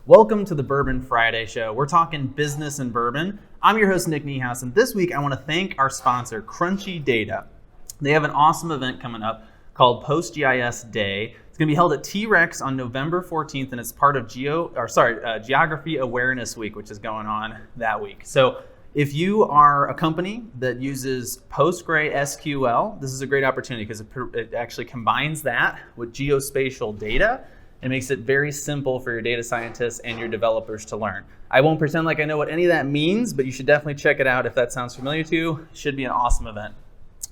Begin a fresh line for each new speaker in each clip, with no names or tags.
Welcome to the Bourbon Friday Show. We're talking business and bourbon. I'm your host, Nick Niehaus, and this week I want to thank our sponsor, Crunchy Data. They have an awesome event coming up called Post-GIS Day. It's going to be held at T-Rex on November 14th, and it's part of Geography Awareness Week, which is going on that week. So if you are a company that uses PostgreSQL, this is a great opportunity because it actually combines that with geospatial data and makes it very simple for your data scientists and your developers to learn. I won't pretend like I know what any of that means, but you should definitely check it out if that sounds familiar to you. It should be an awesome event.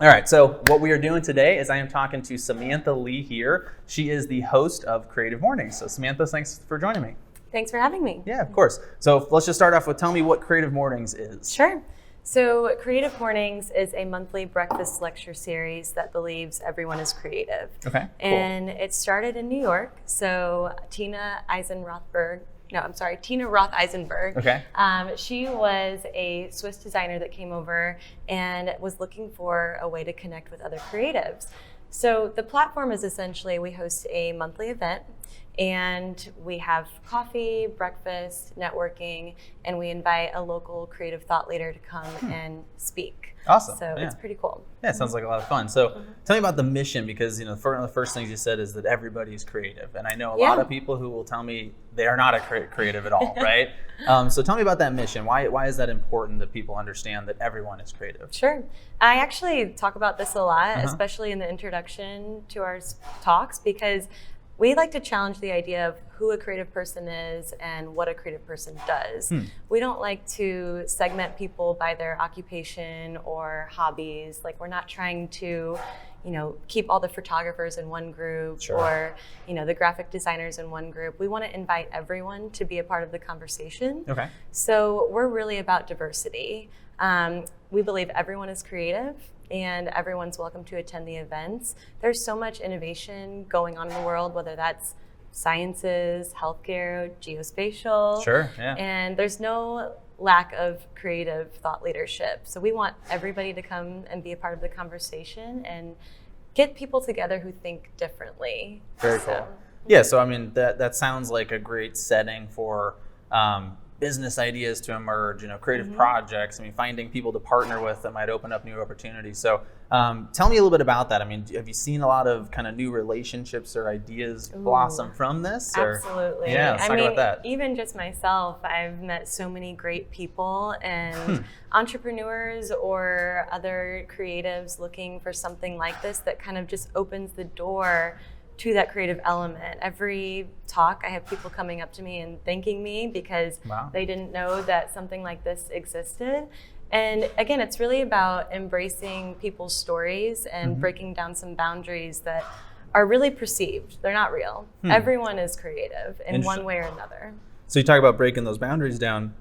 All right, so what we are doing today is I am talking to Samantha Lee here. She is the host of Creative Mornings. So Samantha, thanks for joining me.
Thanks for having me.
Yeah, of course. So let's just start off with tell me what Creative Mornings is.
Sure. So Creative Mornings is a monthly breakfast lecture series that believes everyone is creative.
Okay, cool.
And it started in New York. So Tina Roth Eisenberg.
Okay.
She was a Swiss designer that came over and was looking for a way to connect with other creatives. So the platform is essentially we host a monthly event and we have coffee, breakfast, networking, and we invite a local creative thought leader to come and speak.
Awesome.
So it's pretty cool.
Yeah, it sounds like a lot of fun. So tell me about the mission, because one of the first things you said is that everybody's creative. And I know a lot of people who will tell me they are not creative at all, right? So tell me about that mission. Why is that important that people understand that everyone is creative?
Sure. I actually talk about this a lot, especially in the introduction to our talks, because we like to challenge the idea of who a creative person is and what a creative person does. We don't like to segment people by their occupation or hobbies. Like, we're not trying to, keep all the photographers in one group or, the graphic designers in one group. We want to invite everyone to be a part of the conversation.
Okay.
So we're really about diversity. We believe everyone is creative and everyone's welcome to attend the events. There's so much innovation going on in the world, whether that's sciences, healthcare, geospatial.
Sure, yeah.
And there's no lack of creative thought leadership. So we want everybody to come and be a part of the conversation and get people together who think differently.
Very cool. Yeah, so I mean, that sounds like a great setting for business ideas to emerge, creative projects. I mean, finding people to partner with that might open up new opportunities. So tell me a little bit about that. I mean, have you seen a lot of kind of new relationships or ideas blossom from this?
Absolutely.
Yeah, let's talk about that.
Even just myself, I've met so many great people and entrepreneurs or other creatives looking for something like this that kind of just opens the door to that creative element. Every talk, I have people coming up to me and thanking me because they didn't know that something like this existed. And again, it's really about embracing people's stories and breaking down some boundaries that are really perceived. They're not real. Everyone is creative in one way or another.
So you talk about breaking those boundaries down.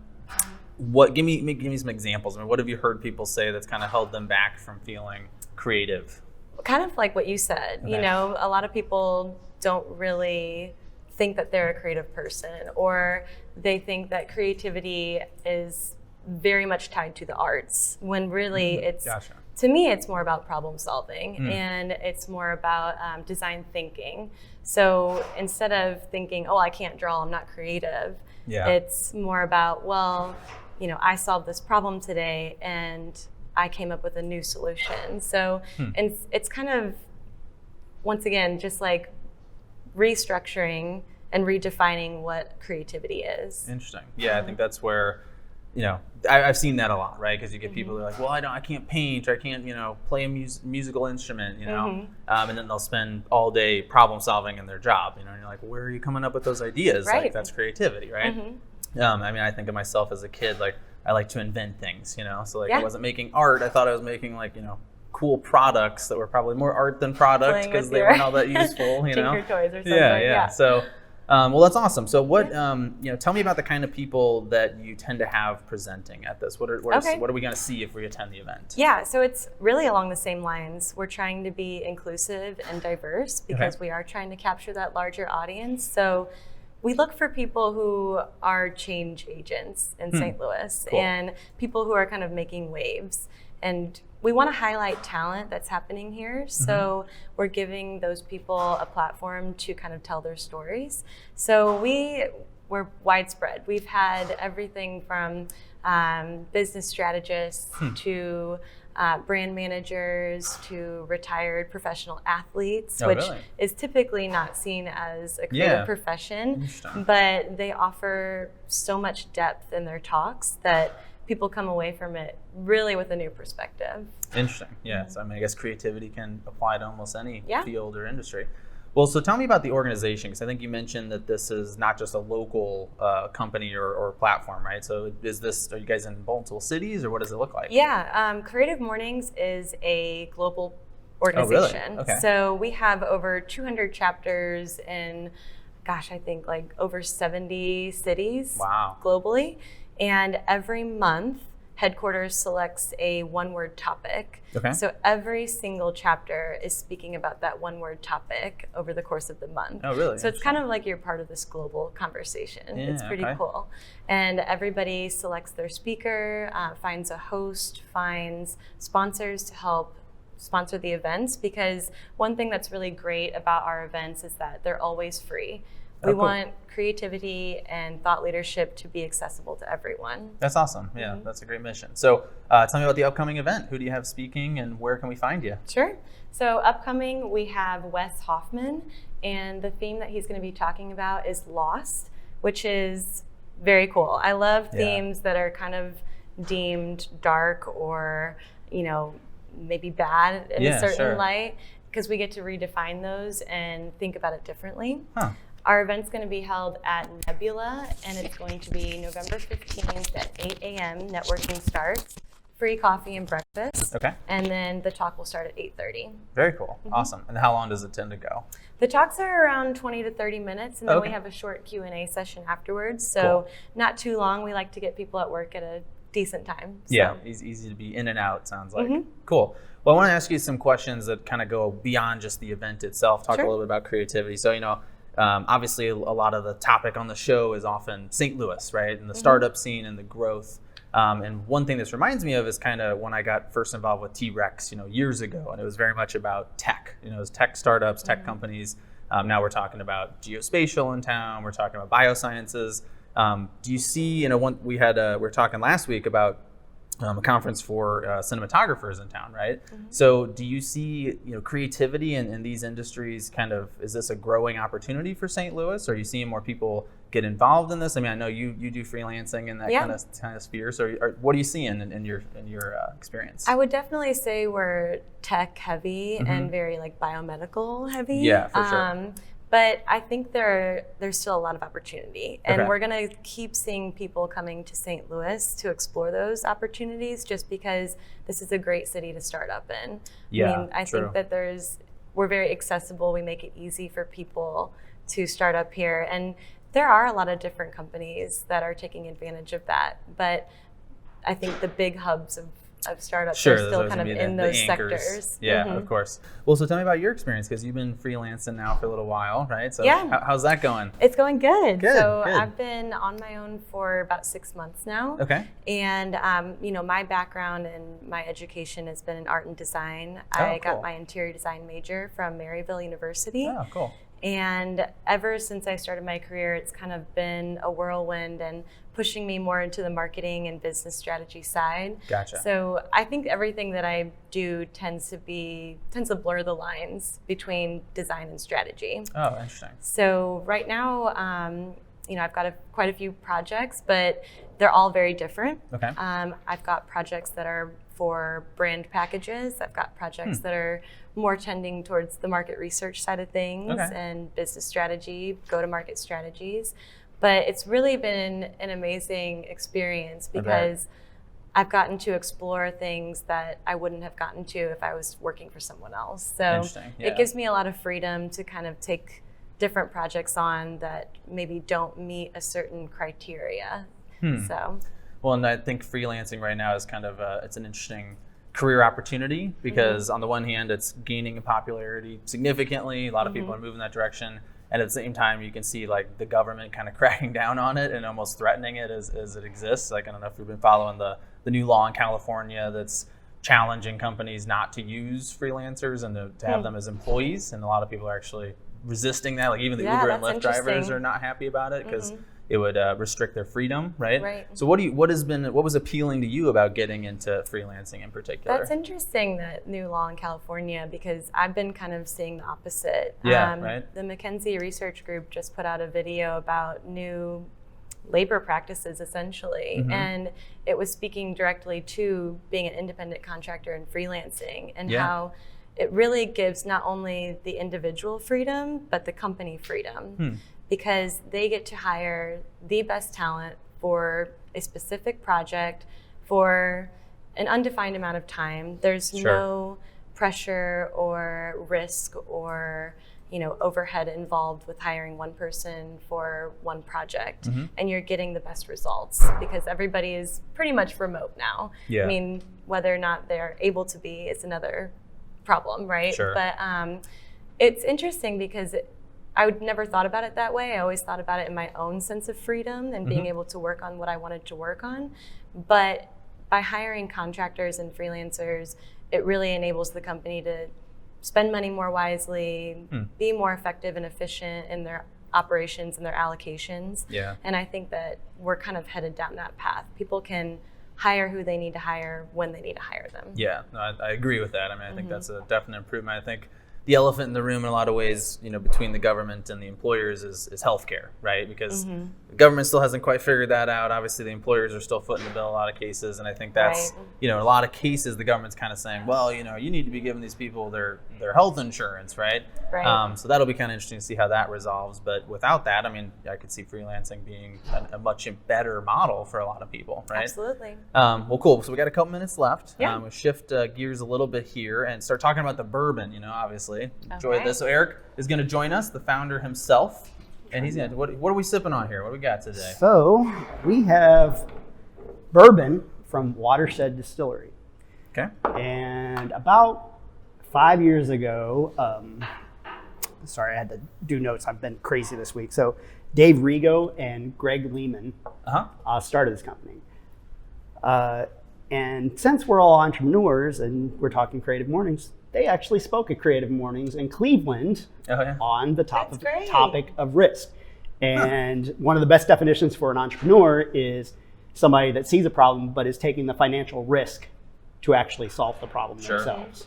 Give me some examples. I mean, what have you heard people say that's kind of held them back from feeling creative?
Kind of like what you said,
Okay.
A lot of people don't really think that they're a creative person, or they think that creativity is very much tied to the arts, when really to me, it's more about problem solving and it's more about design thinking. So instead of thinking, I can't draw, I'm not creative, it's more about, I solved this problem today and I came up with a new solution. So and it's kind of, once again, just like restructuring and redefining what creativity is.
Interesting. Yeah, I think that's where, I've seen that a lot, right? Because you get people who are like, well, I can't paint, or I can't, play a musical instrument, and then they'll spend all day problem solving in their job, and you're like, where are you coming up with those ideas?
Right.
Like, that's creativity, right? I mean, I think of myself as a kid, like, I like to invent things, so I wasn't making art. I thought I was making cool products that were probably more art than product because they weren't all that useful,
Tinker toys or something.
Yeah. So, well, that's awesome. So what, tell me about the kind of people that you tend to have presenting at this. What are we going to see if we attend the event?
Yeah, so it's really along the same lines. We're trying to be inclusive and diverse because we are trying to capture that larger audience. So we look for people who are change agents in St. Louis and people who are kind of making waves. And we want to highlight talent that's happening here. So we're giving those people a platform to kind of tell their stories. So we we're widespread. We've had everything from business strategists to brand managers to retired professional athletes, which
really?
is typically not seen as a creative profession, but they offer so much depth in their talks that people come away from it really with a new perspective.
Interesting. Yeah. So I guess creativity can apply to almost any
Yeah.
field or industry. Well, so tell me about the organization, because I think you mentioned that this is not just a local company or platform, right? So are you guys in multiple cities, or what does it look like?
Yeah, Creative Mornings is a global organization.
Oh, really? Okay.
So we have over 200 chapters in, I think like over 70 cities.
Wow.
Globally. And every month, headquarters selects a one-word topic.
Okay.
So every single chapter is speaking about that one-word topic over the course of the month.
Oh, really?
So it's kind of like you're part of this global conversation.
Yeah,
it's pretty cool. And everybody selects their speaker, finds a host, finds sponsors to help sponsor the events, because one thing that's really great about our events is that they're always free. We want creativity and thought leadership to be accessible to everyone.
That's awesome. Yeah, that's a great mission. So tell me about the upcoming event. Who do you have speaking, and where can we find you?
Sure. So upcoming, we have Wes Hoffman, and the theme that he's going to be talking about is lost, which is very cool. I love themes that are kind of deemed dark or, maybe bad in a certain light, because we get to redefine those and think about it differently.
Huh.
Our event's going to be held at Nebula, and it's going to be November 15th at 8 a.m. Networking starts. Free coffee and breakfast.
Okay.
And then the talk will start at 8:30.
Very cool. Awesome. And how long does it tend to go?
The talks are around 20 to 30 minutes, and then we have a short Q&A session afterwards. So not too long. We like to get people at work at a decent time. So.
Yeah, easy to be in and out, sounds like. Cool. Well, I want to ask you some questions that kind of go beyond just the event itself. Talk a little bit about creativity. So, obviously, a lot of the topic on the show is often St. Louis, right? And the startup scene and the growth. And one thing this reminds me of is kind of when I got first involved with T-Rex, years ago. And it was very much about tech. It was tech startups, tech companies. Now we're talking about geospatial in town. We're talking about biosciences. Do you see, we were talking last week about a conference for cinematographers in town, right? So do you see, creativity in these industries is this a growing opportunity for St. Louis? Are you seeing more people get involved in this? I mean, I know you do freelancing in that kind of sphere. So what are you seeing in your experience?
I would definitely say we're tech heavy and very like biomedical heavy.
Yeah, for sure.
But I think there's still a lot of opportunity, and we're going to keep seeing people coming to St. Louis to explore those opportunities, just because this is a great city to start up in.
Yeah,
I think that we're very accessible. We make it easy for people to start up here, and there are a lot of different companies that are taking advantage of that. But I think the big hubs of startups are still kind of in those sectors.
Yeah, of course. Well, so tell me about your experience, because you've been freelancing now for a little while, right? So how's that going?
It's going good.
Good.
I've been on my own for about 6 months now.
Okay.
And my background and my education has been in art and design. I got my interior design major from Maryville University.
Oh, cool.
And ever since I started my career, it's kind of been a whirlwind and pushing me more into the marketing and business strategy side.
Gotcha.
So I think everything that I do tends to blur the lines between design and strategy.
Oh, interesting.
So right now, I've got quite a few projects, but they're all very different.
Okay.
I've got projects that are for brand packages. I've got projects that are more tending towards the market research side of things and business strategy, go-to-market strategies. But it's really been an amazing experience, because I've gotten to explore things that I wouldn't have gotten to if I was working for someone else. So it gives me a lot of freedom to kind of take different projects on that maybe don't meet a certain criteria. So.
Well, and I think freelancing right now is kind of it's an interesting career opportunity, because on the one hand, it's gaining in popularity significantly. A lot of people are moving that direction. And at the same time, you can see like the government kind of cracking down on it and almost threatening it as it exists. Like, I don't know if you've been following the new law in California that's challenging companies not to use freelancers and to have them as employees. And a lot of people are actually resisting that. Like even the Uber and Lyft drivers are not happy about it, because it would restrict their freedom, right?
Right.
So what was appealing to you about getting into freelancing in particular?
That's interesting, that new law in California, because I've been kind of seeing the opposite.
Yeah, right.
The McKinsey Research Group just put out a video about new labor practices, essentially, and it was speaking directly to being an independent contractor and freelancing, and how it really gives not only the individual freedom, but the company freedom, because they get to hire the best talent for a specific project for an undefined amount of time. There's no pressure or risk or overhead involved with hiring one person for one project, and you're getting the best results because everybody is pretty much remote now. I mean, whether or not they're able to be is another problem, right? But it's interesting because I would never thought about it that way. I always thought about it in my own sense of freedom and being able to work on what I wanted to work on. But by hiring contractors and freelancers, it really enables the company to spend money more wisely, be more effective and efficient in their operations and their allocations. And I think that we're kind of headed down that path. People can hire who they need to hire when they need to hire them.
Yeah, no, I agree with that. I mean, I think that's a definite improvement. I think the elephant in the room in a lot of ways, between the government and the employers is healthcare, right? Because the government still hasn't quite figured that out. Obviously, the employers are still footing the bill in a lot of cases, and I think that's, in a lot of cases, the government's kind of saying, well, you need to be giving these people their health insurance, right? So that'll be kind of interesting to see how that resolves. But without that, I mean, I could see freelancing being a much better model for a lot of people, right?
Absolutely.
Well, cool. So we got a couple minutes left.
Yeah.
We'll shift gears a little bit here and start talking about the bourbon, obviously. Enjoy this. So Eric is going to join us, the founder himself. And he's going to, what are we sipping on here? What do we got today?
So we have bourbon from Watershed Distillery.
Okay.
And about 5 years ago, sorry, I had to do notes. I've been crazy this week. So Dave Rigo and Greg Lehman started this company. And since we're all entrepreneurs and we're talking Creative Mornings, they actually spoke at Creative Mornings in Cleveland on the topic of risk. And one of the best definitions for an entrepreneur is somebody that sees a problem but is taking the financial risk to actually solve the problem themselves.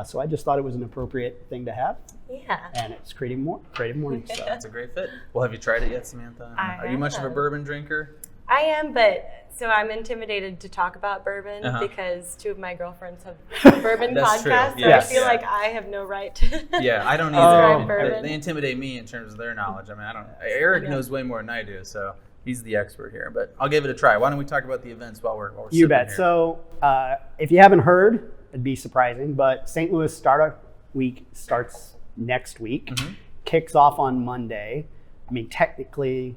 So I just thought it was an appropriate thing to have.
Yeah.
And it's Creative Mornings.
So that's a great fit. Well, have you tried it yet, Samantha? Are you much of a bourbon drinker?
I am, but so I'm intimidated to talk about bourbon because two of my girlfriends have bourbon podcasts, so I feel like I have no right to
I don't either. They intimidate me in terms of their knowledge. I mean, Eric knows way more than I do, so he's the expert here, but I'll give it a try. Why don't we talk about the events while we're
You bet.
Here?
So if you haven't heard, it'd be surprising, but St. Louis Startup Week starts next week, kicks off on Monday. I mean, technically,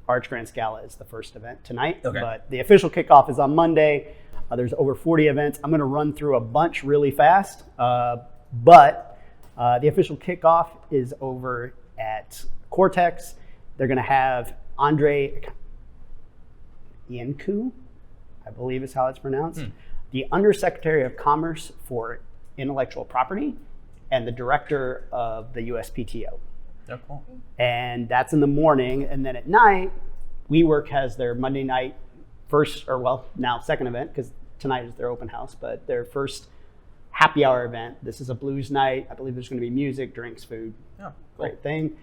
Arch Grand Scala is the first event tonight, but the official kickoff is on Monday. There's over 40 events. I'm going to run through a bunch really fast, but the official kickoff is over at Cortex. They're going to have Andre Iancu, I believe is how it's pronounced, the Undersecretary of Commerce for Intellectual Property and the Director of the USPTO.
Oh, cool.
And that's in the morning. And then at night, WeWork has their Monday night second event, because tonight is their open house, but their first happy hour event. This is a blues night. I believe there's going to be music, drinks, food. Oh, cool. Great thing.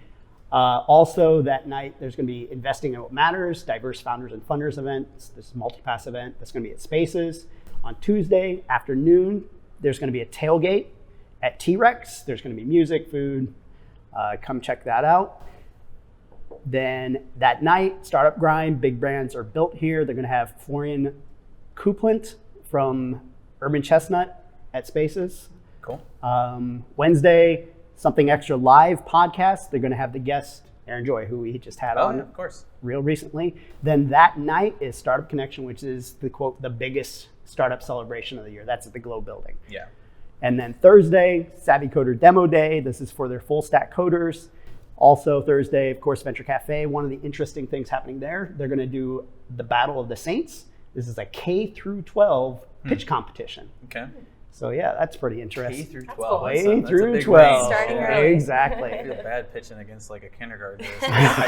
Also that night, there's going to be Investing in What Matters, Diverse Founders and Funders event. This is a multi-pass event that's going to be at Spaces. On Tuesday afternoon, there's going to be a tailgate at T-Rex. There's going to be music, food. Come check that out. Then that night, Startup Grind, big brands are built here. They're going to have Florian Kuplant from Urban Chestnut at Spaces.
Cool.
Wednesday, Something Extra Live podcast. They're going to have the guest, Aaron Joy, who we just had on
of course.
Real recently. Then that night is Startup Connection, which is the biggest startup celebration of the year. That's at the Glow Building.
Yeah.
And then Thursday, Savvy Coder Demo Day. This is for their full stack coders. Also Thursday, of course, Venture Cafe. One of the interesting things happening there, they're going to do the Battle of the Saints. This is a K through 12 pitch competition.
Okay.
So yeah, that's pretty
K
interesting.
through
That's
12.
cool.
That's
Way
a
through
big
12.
range.
Starting
Yeah.
early.
Exactly.
I feel bad pitching against like a kindergartner. High school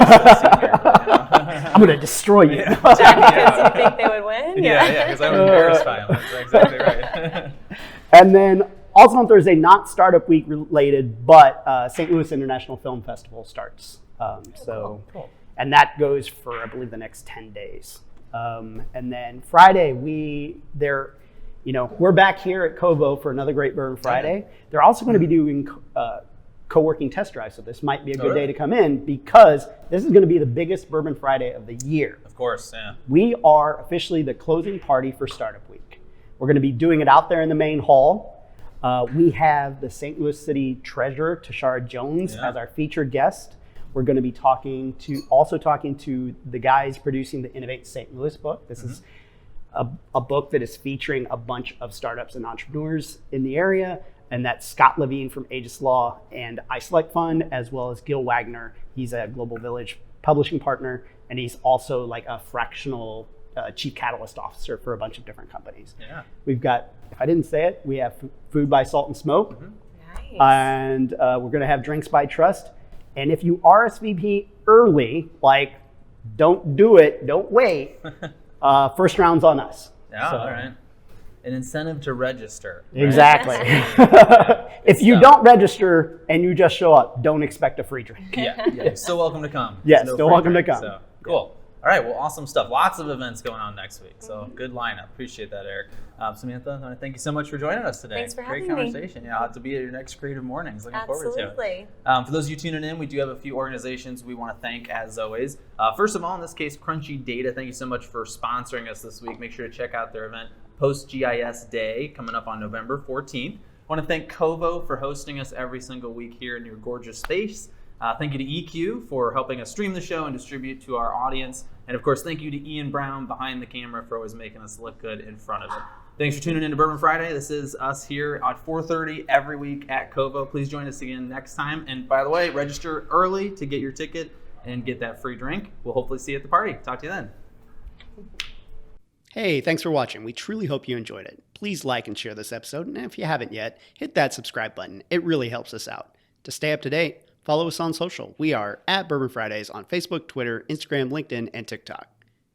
senior, but, you know.
I'm gonna destroy you.
Just because you think they would win?
Yeah, because I'm embarrassed by them. That's exactly right.
And then also on Thursday, not Startup Week related, but St. Louis International Film Festival starts.
Cool.
And that goes for, I believe, the next 10 days. And then Friday, we're back here at Kovo for another great Bourbon Friday. They're also going to be doing co-working test drives, so this might be a good day to come in because this is going to be the biggest Bourbon Friday of the year.
Of course, yeah.
We are officially the closing party for Startup Week. We're going to be doing it out there in the main hall. We have the St. Louis City Treasurer, Tashara Jones, as our featured guest. We're going to be talking to the guys producing the Innovate St. Louis book. This is a book that is featuring a bunch of startups and entrepreneurs in the area, and that's Scott Levine from Aegis Law and iSelect Fund, as well as Gil Wagner. He's a Global Village publishing partner, and he's also like a fractional chief catalyst officer for a bunch of different companies.
Yeah.
We've got, if I didn't say it, we have Food by Salt and Smoke,
Nice.
and we're going to have Drinks by Trust. And if you RSVP early, like, don't do it, don't wait. First round's on us.
Yeah,
So-
all right. An incentive to register. right?
Exactly. If you don't register and you just show up, don't expect a free drink.
Yeah, you're still welcome to come.
Yes,
No
still
free
welcome to
drink,
come.
So, cool. All right, well, awesome stuff. Lots of events going on next week. So good lineup. Appreciate that, Eric. Samantha, I want to thank you so much for joining us today.
Thanks for
Great
having me.
conversation. Yeah, I'll have to be at your next Creative Mornings. Looking forward to it.
Absolutely.
For those of you tuning in, we do have a few organizations we want to thank as always. First of all, in this case, Crunchy Data. Thank you so much for sponsoring us this week. Make sure to check out their event, Post-GIS Day, coming up on November 14th. I want to thank Kovo for hosting us every single week here in your gorgeous space. Thank you to EQ for helping us stream the show and distribute to our audience. And of course, thank you to Ian Brown behind the camera for always making us look good in front of it. Thanks for tuning in to Bourbon Friday. This is us here at 4:30 every week at Kovo. Please join us again next time. And by the way, register early to get your ticket and get that free drink. We'll hopefully see you at the party. Talk to you then.
Hey, thanks for watching. We truly hope you enjoyed it. Please like and share this episode. And if you haven't yet, hit that subscribe button. It really helps us out. To stay up to date, follow us on social. We are at Bourbon Fridays on Facebook, Twitter, Instagram, LinkedIn, and TikTok.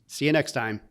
See you next time.